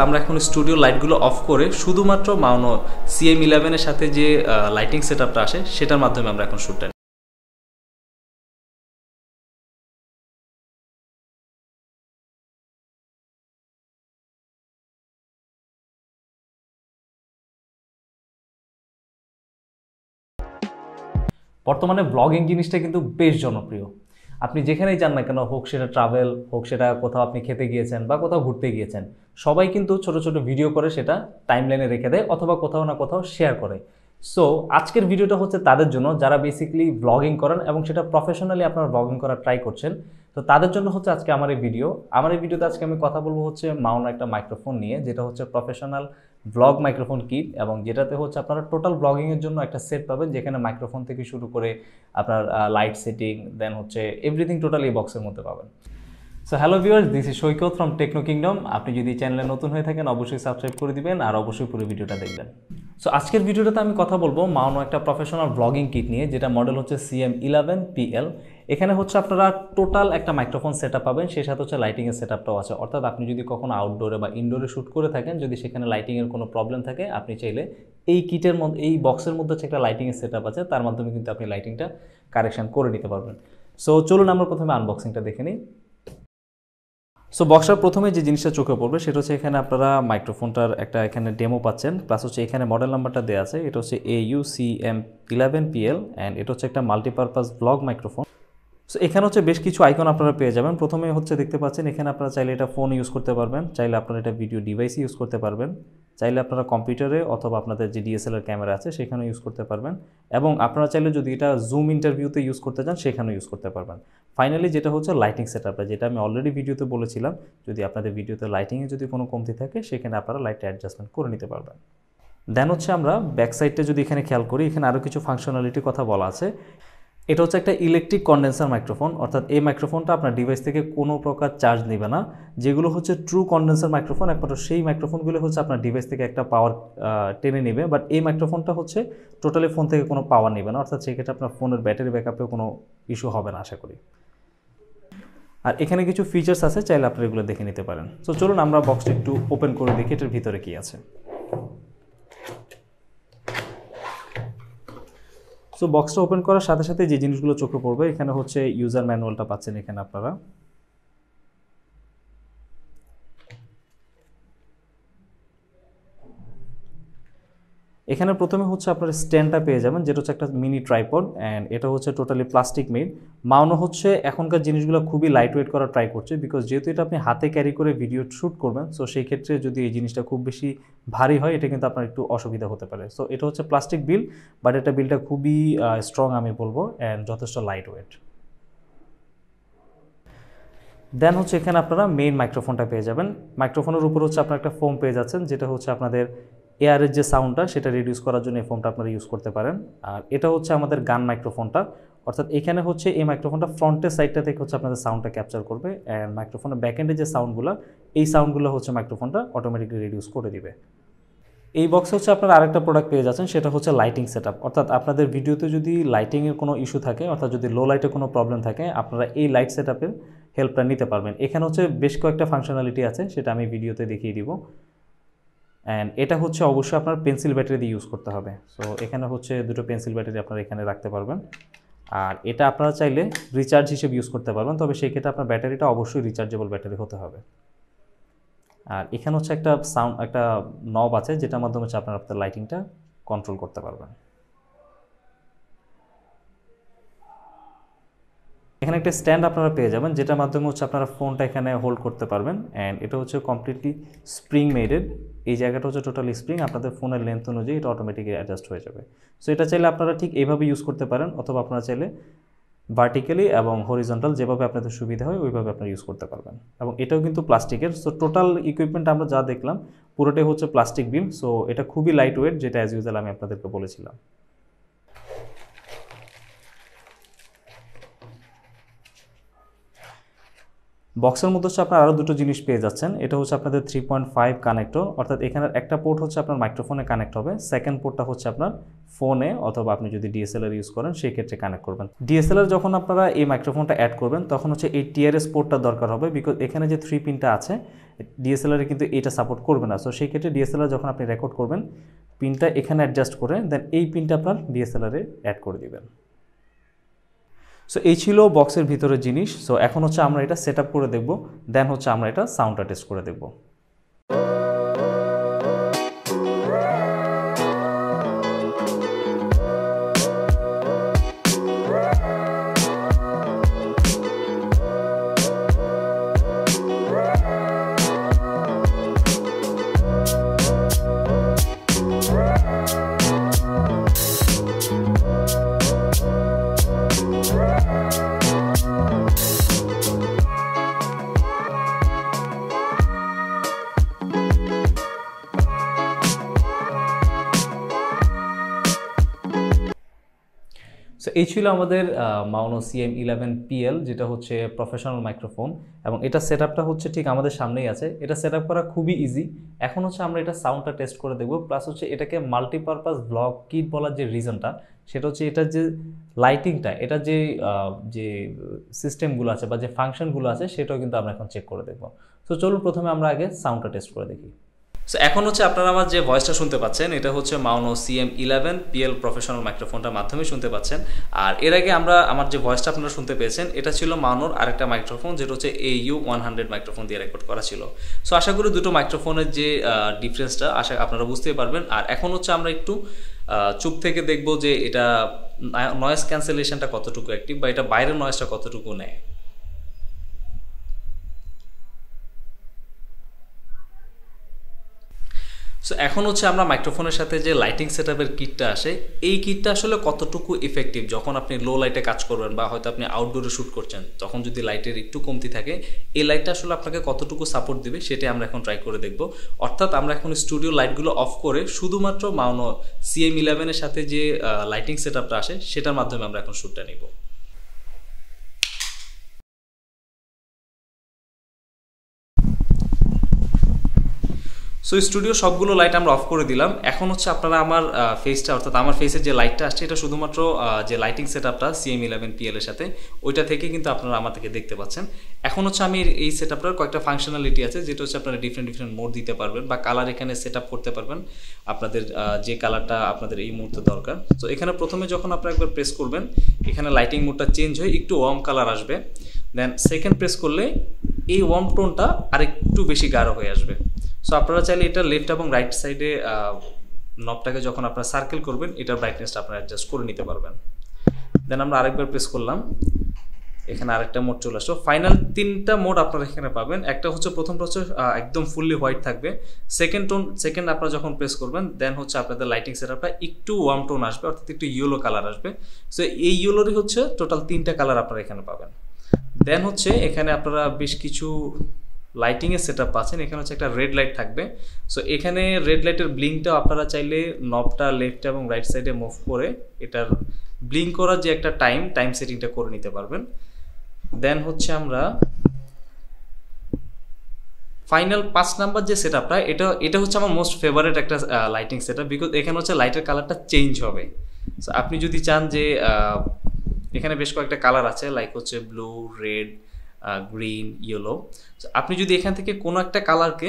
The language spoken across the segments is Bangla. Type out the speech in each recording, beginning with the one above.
আমরা এখন স্টুডিও লাইটগুলো অফ করে শুধুমাত্র মাউনো CM11 এর সাথে যে লাইটিং সেটআপটা আসে সেটার মাধ্যমে আমরা এখন শুটটা বর্তমানে ব্লগিং জিনিসটা কিন্তু বেশ জনপ্রিয়। আপনি যেখানেই যান না কেন, হোক সেটা ট্রাভেল, হোক সেটা কোথাও আপনি খেতে গিয়েছেন বা কোথাও ঘুরতে গিয়েছেন, সবাই কিন্তু ছোট ছোট ভিডিও করে সেটা টাইমলাইনে রেখে দেয় অথবা কোথাও না কোথাও শেয়ার করে। সো আজকের ভিডিওটা হচ্ছে তাদের জন্য যারা বেসিক্যালি ব্লগিং করেন এবং সেটা প্রফেশনালি আপনারা ব্লগিং করার ট্রাই করছেন। তো তাদের জন্য হচ্ছে আজকে আমার এই ভিডিওতে আজকে আমি কথা বলবো হচ্ছে মাউনো একটা মাইক্রোফোন নিয়ে, যেটা হচ্ছে প্রফেশনাল ব্লগ মাইক্রোফোন কিট, এবং যেটাতে হচ্ছে আপনারা টোটাল ব্লগিংয়ের জন্য একটা সেট পাবেন, যেখানে মাইক্রোফোন থেকে শুরু করে আপনার লাইট সেটিং, দেন হচ্ছে এভরিথিং টোটাল এই বক্সের মধ্যে পাবেন। So hello viewers, this is Saikat from techno kingdom. আপনি যদি চ্যানেলে নতুন হয়ে থাকেন অবশ্যই সাবস্ক্রাইব করে দিবেন আর অবশ্যই পুরো ভিডিওটা দেখবেন। সো আজকের ভিডিওটাতে আমি কথা বলবো মাউনো একটা প্রফেশনাল ব্লগিং কিট নিয়ে, যেটা মডেল হচ্ছে CM11PL। এখানে হচ্ছে আপনারা টোটাল একটা মাইক্রোফোন সেটআপ পাবেন, সেই সাথে হচ্ছে লাইটিংয়ের সেটআপটাও আছে। অর্থাৎ আপনি যদি কখনো আউটডোরে বা ইনডোরে শ্যুট করে থাকেন, যদি সেখানে লাইটিংয়ের কোনো প্রবলেম থাকে, আপনি চাইলে এই কিটের মধ্যে, এই বক্সের মধ্যে হচ্ছে একটা লাইটিংয়ের সেটআপ আছে, তার মাধ্যমে কিন্তু আপনি লাইটিংটা কারেকশন করে নিতে পারবেন। সো চলুন আমরা প্রথমে আনবক্সিংটা দেখে নিই। সো বক্সটার প্রথমে যে জিনিসটা চোখে পড়বে সেটা হচ্ছে এখানে আপনারা মাইক্রোফোনটার একটা এখানে ডেমো পাচ্ছেন, প্লাস হচ্ছে এখানে মডেল নাম্বারটা দেওয়া আছে। এটা হচ্ছে AU-CM11PL অ্যান্ড এটা হচ্ছে একটা মাল্টিপারপাস ব্লগ মাইক্রোফোন। সো এখানে হচ্ছে বেশ কিছু আইকন আপনারা পেয়ে যাবেন। প্রথমে হচ্ছে দেখতে পাচ্ছেন এখানে আপনারা চাইলে এটা ফোন ইউজ করতে পারবেন, চাইলে আপনারা এটা ভিডিও ডিভাইস ইউজ করতে পারবেন, চাইলে আপনারা কম্পিউটারে অথবা আপনাদের যে DSLR ক্যামেরা আছে সেখানে ইউজ করতে পারবেন, এবং আপনারা চাইলে যদি এটা জুম ইন্টারভিউতে ইউজ করতে চান সেখানেও ইউজ করতে পারবেন। ফাইনালি যেটা হচ্ছে লাইটিং সেটআপটা, যেটা আমি অলরেডি ভিডিওতে বলেছিলাম, যদি আপনাদের ভিডিওতে লাইটিংয়ে যদি কোনো কমতি থাকে সেখানে আপনারা লাইট অ্যাডজাস্টমেন্ট করে নিতে পারবেন। দেন হচ্ছে আমরা ব্যাক সাইডটা যদি এখানে খেয়াল করি, এখানে আরও কিছু ফাংশনালিটির কথা বলা আছে। এটা হচ্ছে একটা ইলেকট্রিক কন্ডেন্সার মাইক্রোফোন, অর্থাৎ এই মাইক্রোফোনটা আপনার ডিভাইস থেকে কোনো প্রকার চার্জ নেবে না। যেগুলো হচ্ছে ট্রু কন্ডেন্সার মাইক্রোফোন, একমাত্র সেই মাইক্রোফোনগুলো হচ্ছে আপনার ডিভাইস থেকে একটা পাওয়ার টেনে নেবে, বাট এই মাইক্রোফোনটা হচ্ছে টোটালি ফোন থেকে কোনো পাওয়ার নেবে না, অর্থাৎ সেক্ষেত্রে আপনার ফোনের ব্যাটারি ব্যাকআপেও কোনো ইস্যু হবে না আশা করি। আর এখানে কিছু ফিচার্স আছে, চাইলে আপনারা এগুলো দেখে নিতে পারেন। সো চলুন আমরা বক্সটা একটু ওপেন করে দেখি এটার ভিতরে কী আছে। সো বক্সটা ওপেন করার সাথে সাথে যে জিনিসগুলো চোখে পড়বে, এখানে হচ্ছে ইউজার ম্যানুয়ালটা পাচ্ছেন এখানে আপনারা। এখানে প্রথমে হচ্ছে আপনার স্ট্যান্ডটা পেয়ে যাবেন, যেটা হচ্ছে একটা মিনি ট্রাইপড, অ্যান্ড এটা হচ্ছে টোটালি প্লাস্টিক মেড। মাউনো হচ্ছে এখনকার জিনিসগুলো খুবই লাইট ওয়েট করার ট্রাই করছে, বিকজ যেহেতু এটা আপনি হাতে ক্যারি করে ভিডিও শ্যুট করবেন, সো সেই ক্ষেত্রে যদি এই জিনিসটা খুব বেশি ভারী হয় এটা কিন্তু আপনার একটু অসুবিধা হতে পারে। সো এটা হচ্ছে প্লাস্টিক বিল, বাট এটা বিলটা খুবই স্ট্রং আমি বলবো, অ্যান্ড যথেষ্ট লাইট ওয়েট। দেন হচ্ছে এখানে আপনারা মেইন মাইক্রোফোনটা পেয়ে যাবেন। মাইক্রোফোনের উপর হচ্ছে আপনারা একটা ফোম পেয়ে যাচ্ছেন, যেটা হচ্ছে আপনাদের এয়ারের যে সাউন্ডটা সেটা রিডিউস করার জন্য এই ফোনটা আপনারা ইউজ করতে পারেন। আর এটা হচ্ছে আমাদের গান মাইক্রোফোনটা, অর্থাৎ এখানে হচ্ছে এই মাইক্রোফোনটা ফ্রন্টের সাইডটা থেকে হচ্ছে আপনাদের সাউন্ডটা ক্যাপচার করবে, অ্যান্ড মাইক্রোফোনের ব্যাকএন্ডে যে সাউন্ডগুলো, এই সাউন্ডগুলো হচ্ছে মাইক্রোফোনটা অটোমেটিকলি রিডিউস করে দিবে। এই বক্সে হচ্ছে আপনারা আরেকটা প্রোডাক্ট পেয়ে যাচ্ছেন, সেটা হচ্ছে লাইটিং সেটআপ। অর্থাৎ আপনাদের ভিডিওতে যদি লাইটিংয়ের কোনো ইস্যু থাকে, অর্থাৎ যদি লো লাইটে কোনো প্রবলেম থাকে, আপনারা এই লাইট সেটআপের হেল্পটা নিতে পারবেন। এখানে হচ্ছে বেশ কয়েকটা ফাংশনালিটি আছে, সেটা আমি ভিডিওতে দেখিয়ে দিব। অ্যান্ড এটা হচ্ছে অবশ্যই আপনার পেন্সিল ব্যাটারি দিয়ে ইউজ করতে হবে। সো এখানে হচ্ছে দুটো পেন্সিল ব্যাটারি আপনারা এখানে রাখতে পারবেন। আর এটা আপনারা চাইলে রিচার্জ হিসেবে ইউজ করতে পারবেন, তবে সেই ক্ষেত্রে আপনার ব্যাটারিটা অবশ্যই রিচার্জেবল ব্যাটারি হতে হবে। আর এখানে হচ্ছে একটা নব আছে, যেটার মাধ্যমে হচ্ছে আপনারা আপনার লাইটিংটা কন্ট্রোল করতে পারবেন। এখানে একটা স্ট্যান্ড আপনারা পেয়ে যাবেন, যেটার মাধ্যমে হচ্ছে আপনারা ফোনটা এখানে হোল্ড করতে পারবেন, অ্যান্ড এটা হচ্ছে কমপ্লিটলি স্প্রিং মেডেড। এই জায়গাটা হচ্ছে টোটালি স্প্রিং, আপনাদের ফোনের লেন্থ অনুযায়ী এটা অটোমেটিকলি অ্যাডজাস্ট হয়ে যাবে। সো এটা চাইলে আপনারা ঠিক এইভাবে ইউজ করতে পারেন, অথবা আপনারা চাইলে ভার্টিক্যালি এবং হরিজন্টাল যেভাবে আপনাদের সুবিধা হয় ওইভাবে আপনারা ইউজ করতে পারবেন। এবং এটাও কিন্তু প্লাস্টিকের। সো টোটাল ইকুইপমেন্ট আমরা যা দেখলাম পুরোটাই হচ্ছে প্লাস্টিক বিম। সো এটা খুবই লাইট ওয়েট, যেটা অ্যাজ ইউজুয়াল আমি আপনাদেরকে বলেছিলাম। বক্সের মধ্যে হচ্ছে আপনারা আরও দুটো জিনিস পেয়ে যাচ্ছেন। এটা হচ্ছে আপনাদের 3.5 কানেক্টর, অর্থাৎ এখানের একটা পোর্ট হচ্ছে আপনার মাইক্রোফোনে কানেক্ট হবে, সেকেন্ড পোর্টটা হচ্ছে আপনার ফোনে অথবা আপনি যদি DSLR ইউজ করেন সেই ক্ষেত্রে কানেক্ট করবেন। DSLR যখন আপনারা এই মাইক্রোফোনটা অ্যাড করবেন তখন হচ্ছে এই TRRS পোর্টটা দরকার হবে, বিকজ এখানে যে 3 পিনটা আছে ডিএসএলআরে কিন্তু এটা সাপোর্ট করবে না। সো সেই ক্ষেত্রে ডিএসএলআর যখন আপনি রেকর্ড করবেন, পিনটা এখানে অ্যাডজাস্ট করে দেন এই পিনটা আপনার ডিএসএলআরে অ্যাড করে দিবেন। সো এই ছিল বক্সের ভিতরের জিনিস। সো এখন হচ্ছে আমরা এটা সেট আপ করে দেখব, দেন হচ্ছে আমরা এটা সাউন্ডটা টেস্ট করে দেখব। সো এই ছিল আমাদের মাউনো CM11PL, যেটা হচ্ছে প্রফেশনাল মাইক্রোফোন, এবং এটা সেট আপটা হচ্ছে ঠিক আমাদের সামনেই আছে। এটা সেট আপ করা খুবই ইজি। এখন হচ্ছে আমরা এটা সাউন্ডটা টেস্ট করে দেখব, প্লাস হচ্ছে এটাকে মাল্টিপারপাস ব্লগ কিট বলার যে রিজনটা, সেটা হচ্ছে এটার যে লাইটিংটা, এটা যে সিস্টেমগুলো আছে বা যে ফাংশনগুলো আছে সেটাও কিন্তু আমরা এখন চেক করে দেখব। সো চলুন প্রথমে আমরা আগে সাউন্ডটা টেস্ট করে দেখি। সো এখন হচ্ছে আপনারা আমার যে ভয়েসটা শুনতে পাচ্ছেন, এটা হচ্ছে মাউনো CM11PL প্রফেশনাল মাইক্রোফোনটার মাধ্যমে শুনতে পাচ্ছেন। আর এর আগে আমার যে ভয়েসটা আপনারা শুনতে পেয়েছেন, এটা ছিল মাউনোর আরেকটা মাইক্রোফোন, যেটা হচ্ছে AU-100 মাইক্রোফোন দিয়ে রেকর্ড করা ছিল। সো আশা করি দুটো মাইক্রোফোনের যে ডিফারেন্সটা আপনারা বুঝতেই পারবেন। আর এখন হচ্ছে আমরা একটু চুপ থেকে দেখব যে এটা নয়েজ ক্যান্সেলেশনটা কতটুকু অ্যাক্টিভ, বা এটা বাইরের নয়েজটা কতটুকু নেয়। সো এখন হচ্ছে আমরা মাইক্রোফোনের সাথে যে লাইটিং সেটআপের কিটটা আসে, এই কিটটা আসলে কতটুকু ইফেক্টিভ যখন আপনি লো লাইটে কাজ করবেন, বা হয়তো আপনি আউটডোরে শ্যুট করছেন, তখন যদি লাইটের একটু কমতি থাকে, এই লাইটটা আসলে আপনাকে কতটুকু সাপোর্ট দিবে সেটাই আমরা এখন ট্রাই করে দেখব। অর্থাৎ আমরা এখন স্টুডিও লাইটগুলো অফ করে শুধুমাত্র মাউনো CM11 এর সাথে যে লাইটিং সেটআপটা আসে সেটার মাধ্যমে আমরা এখন শ্যুটটা নিব। সো স্টুডিও সবগুলো লাইট আমরা অফ করে দিলাম। এখন হচ্ছে আপনারা আমার ফেসটা, অর্থাৎ আমার ফেসের যে লাইটটা আসছে, এটা শুধুমাত্র যে লাইটিং সেটআপটা CM11PL এর সাথে, ওইটা থেকে কিন্তু আপনারা আমার থেকে দেখতে পাচ্ছেন। এখন হচ্ছে আমি এই সেটআপটার কয়েকটা ফাংশনালিটি আছে, যেটা হচ্ছে আপনারা ডিফারেন্ট মোড দিতে পারবেন, বা কালার এখানে সেটআপ করতে পারবেন আপনাদের যে কালারটা আপনাদের এই মুহূর্তে দরকার। তো এখানে প্রথমে যখন আপনারা একবার প্রেস করবেন, এখানে লাইটিং মোডটা চেঞ্জ হয়ে একটু ওয়ার্ম কালার আসবে। দেন সেকেন্ড প্রেস করলে এই ওয়ার্ম টোনটা আরেকটু বেশি গাঢ় হয়ে আসবে। সো আপনারা চাইলে এটা লেফট এবং রাইট সাইডে নবটাকে যখন আপনারা সার্কেল করবেন, এটার ব্রাইটনেসটা আপনারা অ্যাডজাস্ট করে নিতে পারবেন। দেন আমরা আরেকবার প্রেস করলাম, এখানে আরেকটা মোড চলে আসলো। ফাইনাল তিনটা মোড আপনারা এখানে পাবেন। একটা হচ্ছে প্রথমটা হচ্ছে একদম ফুললি হোয়াইট থাকবে। সেকেন্ড আপনারা যখন প্রেস করবেন, দেন হচ্ছে আপনাদের লাইটিং সেটআপটা একটু ওয়ার্ম টোন আসবে, অর্থাৎ একটু ইয়েলো কালার আসবে। সো এই ইয়েলোরই হচ্ছে টোটাল তিনটা কালার আপনারা এখানে পাবেন। দেন হচ্ছে এখানে আপনারা বেশ কিছু লাইটিংয়ের সেটআপ পাচ্ছেন। এখানে হচ্ছে একটা রেড লাইট থাকবে। সো এখানে রেড লাইটের ব্লিঙ্কটাও আপনারা চাইলে নবটা লেফট এবং রাইট সাইডে মুভ করে এটার ব্লিঙ্ক করার যে একটা টাইম সেটিংটা করে নিতে পারবেন। দেন হচ্ছে আমরা ফাইনাল 5 নাম্বার যে সেটআপটা, এটা হচ্ছে আমার মোস্ট ফেভারিট একটা লাইটিং সেটআপ, বিকজ এখানে হচ্ছে লাইটের কালারটা চেঞ্জ হবে। সো আপনি যদি চান যে এখানে বেশ কয়েকটা কালার আছে, লাইক হচ্ছে ব্লু, রেড, গ্রিন, ইয়েলো। আপনি যদি এখান থেকে কোনো একটা কালারকে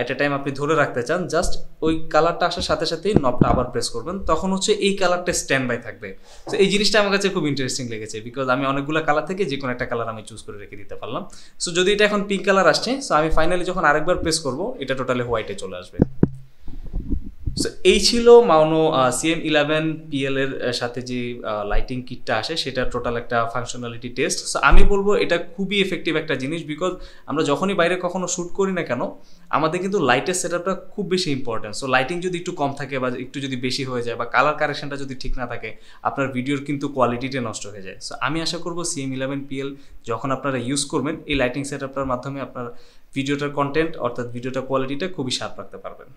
এট এ টাইম আপনি ধরে রাখতে চান, জাস্ট ওই কালারটা আসার সাথে সাথেই নবটা আবার প্রেস করবেন, তখন হচ্ছে এই কালারটা স্ট্যান্ড বাই থাকবে। তো এই জিনিসটা আমার কাছে খুব ইন্টারেস্টিং লেগেছে, বিকজ আমি অনেকগুলো কালার থেকে যে কোনো একটা কালার আমি চুজ করে রেখে দিতে পারলাম। সো যদি এটা এখন পিঙ্ক কালার আসছে, সো আমি ফাইনালি যখন আরেকবার প্রেস করব, এটা টোটালি হোয়াইটে চলে আসবে। সো এই ছিল মাউনো CM11PL এর সাথে যে লাইটিং কিটটা আসে, সেটা টোটাল একটা ফাংশনালিটি টেস্ট। সো আমি বলবো এটা খুবই এফেক্টিভ একটা জিনিস, বিকজ আমরা যখনই বাইরে কখনো শ্যুট করি না কেন, আমাদের কিন্তু লাইটের সেটআপটা খুব বেশি ইম্পর্টেন্ট। সো লাইটিং যদি একটু কম থাকে, বা একটু যদি বেশি হয়ে যায়, বা কালার কারেকশনটা যদি ঠিক না থাকে, আপনার ভিডিওর কিন্তু কোয়ালিটিটা নষ্ট হয়ে যায়। সো আমি আশা করবো CM11PL যখন আপনারা ইউজ করবেন, এই লাইটিং সেটআপটার মাধ্যমে আপনার ভিডিওটার কন্টেন্ট, অর্থাৎ ভিডিওটার কোয়ালিটিটা খুবই শার্প রাখতে পারবেন।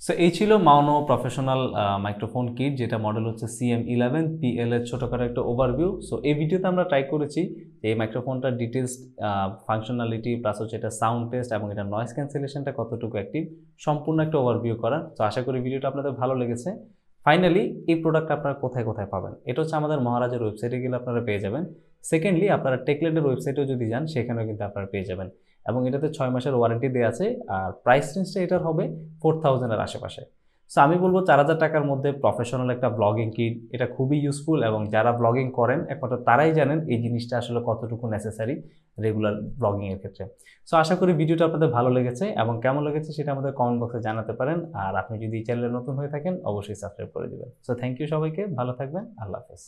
সো এই ছিল মাউনো প্রফেশনাল মাইক্রোফোন কিট, যেটা মডেল হচ্ছে CM11PL এর ছোটখাটো একটা ওভারভিউ। সো এই ভিডিওতে আমরা ট্রাই করেছি এই মাইক্রোফোনটার ডিটেলস ফাংশনালিটি, প্লাস হচ্ছে এটা সাউন্ড টেস্ট এবং এটা নয়েজ ক্যান্সেলেশনটা কতটুকু অ্যাক্টিভ, সম্পূর্ণ একটা ওভারভিউ করা। তো আশা করি ভিডিওটা আপনাদের ভালো লেগেছে। ফাইনালি এই প্রোডাক্ট আপনারা কোথায় কোথায় পাবেন, এটা হচ্ছে আমাদের মহারাজের ওয়েবসাইটে গেলে আপনারা পেয়ে যাবেন। সেকেন্ডলি আপনারা টেকলেটের ওয়েবসাইটেও যদি যান, সেখানেও কিন্তু আপনারা পেয়ে যাবেন। এবং এটাতে 6 মাসের ওয়ারেন্টি দেওয়া আছে। আর প্রাইস রেঞ্জটা এটার হবে 4000-এর আশেপাশে। সো আমি বলবো 4000 টাকার মধ্যে প্রফেশনাল একটা ব্লগিং কিট, এটা খুবই ইউজফুল এবং যারা ব্লগিং করেন একমাত্র তারাই জানেন এই জিনিসটা আসলে কতটুকু নেসেসারি রেগুলার ব্লগিংয়ের ক্ষেত্রে। সো আশা করি ভিডিওটা আপনাদের ভালো লেগেছে এবং কেমন লেগেছে সেটা আমাদের কমেন্ট বক্সে জানাতে পারেন। আর আপনি যদি চ্যানেলে নতুন হয়ে থাকেন অবশ্যই সাবস্ক্রাইব করে দিবেন। সো থ্যাংক ইউ সবাইকে, ভালো থাকবেন, আল্লাহ হাফেজ।